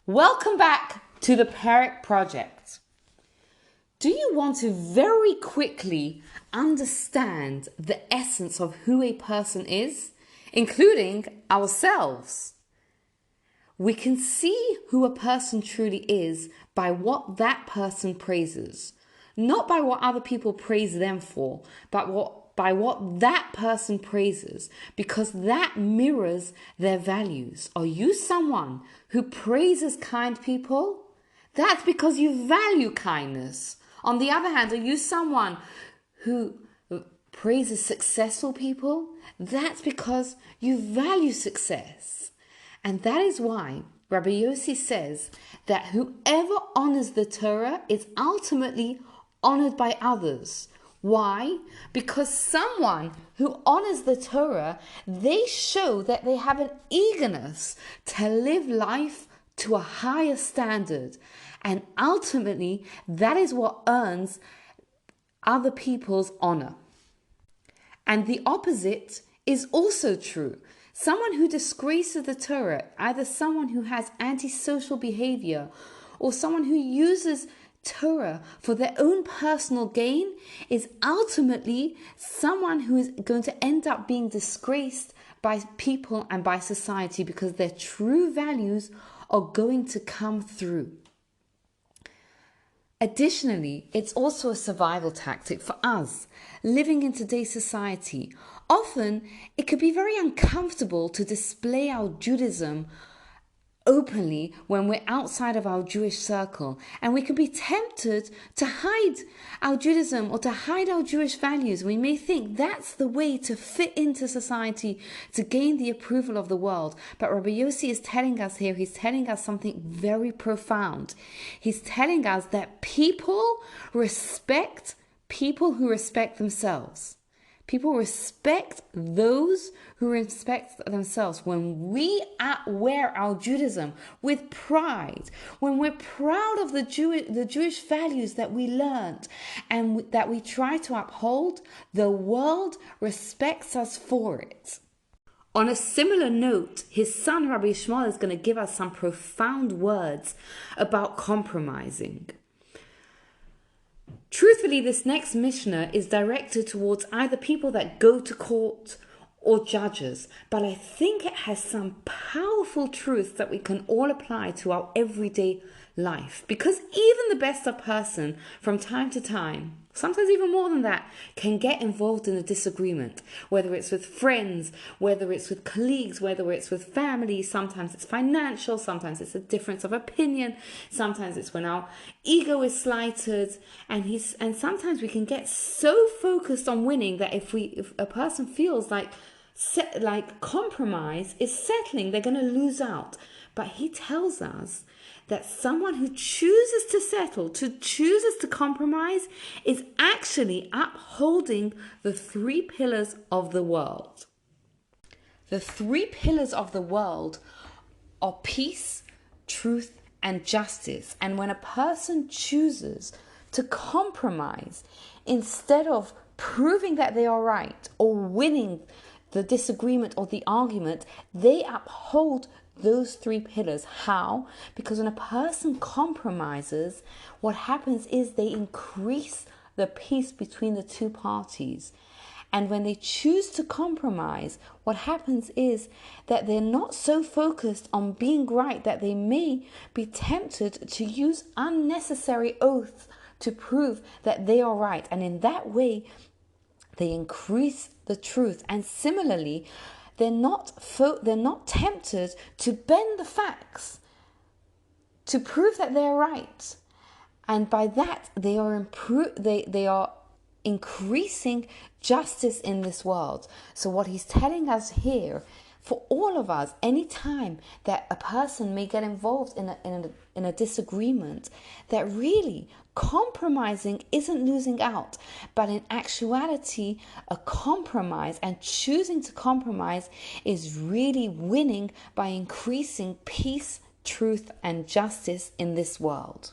Welcome back to the Perek Project. Do you want to very quickly understand the essence of who a person is, including ourselves? We can see who a person truly is by what that person praises, not by what other people praise them for, but by what that person praises, because that mirrors their values. Are you someone who praises kind people? That's because you value kindness. On the other hand, are you someone who praises successful people? That's because you value success. And that is why Rabbi Yossi says that whoever honors the Torah is ultimately honored by others. Why? Because someone who honors the Torah, they show that they have an eagerness to live life to a higher standard. And ultimately, that is what earns other people's honor. And the opposite is also true. Someone who disgraces the Torah, either someone who has antisocial behavior or someone who uses Torah for their own personal gain, is ultimately someone who is going to end up being disgraced by people and by society, because their true values are going to come through. Additionally, it's also a survival tactic for us living in today's society. Often, it could be very uncomfortable to display our Judaism openly when we're outside of our Jewish circle, and we can be tempted to hide our Judaism or to hide our Jewish values. We may think that's the way to fit into society, to gain the approval of the world. But Rabbi Yossi is telling us here, he's telling us something very profound. He's telling us that people respect people who respect themselves. People respect those who respect themselves. When we wear our Judaism with pride, when we're proud of the Jewish values that we learned and that we try to uphold, the world respects us for it. On a similar note, his son Rabbi Shmuel is going to give us some profound words about compromising. Truthfully, this next Mishnah is directed towards either people that go to court or judges, but I think it has some powerful truths that we can all apply to our everyday life. Because even the best of person, from time to time, sometimes even more than that, can get involved in a disagreement, whether it's with friends, whether it's with colleagues, whether it's with family. Sometimes it's financial, sometimes it's a difference of opinion, sometimes it's when our ego is slighted, and sometimes we can get so focused on winning that if a person feels like compromise is settling, they're going to lose out. But he tells us that someone who chooses to settle, chooses to compromise, is actually upholding the three pillars of the world. The three pillars of the world are peace, truth, and justice. And when a person chooses to compromise, instead of proving that they are right or winning the disagreement or the argument, they uphold those three pillars. How? Because when a person compromises, what happens is they increase the peace between the two parties. And when they choose to compromise, what happens is that they're not so focused on being right that they may be tempted to use unnecessary oaths to prove that they are right. And in that way, they increase the truth. And similarly, they're not tempted to bend the facts to prove that they're right. And by that, they are increasing justice in this world. So what he's telling us here, for all of us, any time that a person may get involved in a disagreement, that really compromising isn't losing out, but in actuality, a compromise and choosing to compromise is really winning by increasing peace, truth, and justice in this world.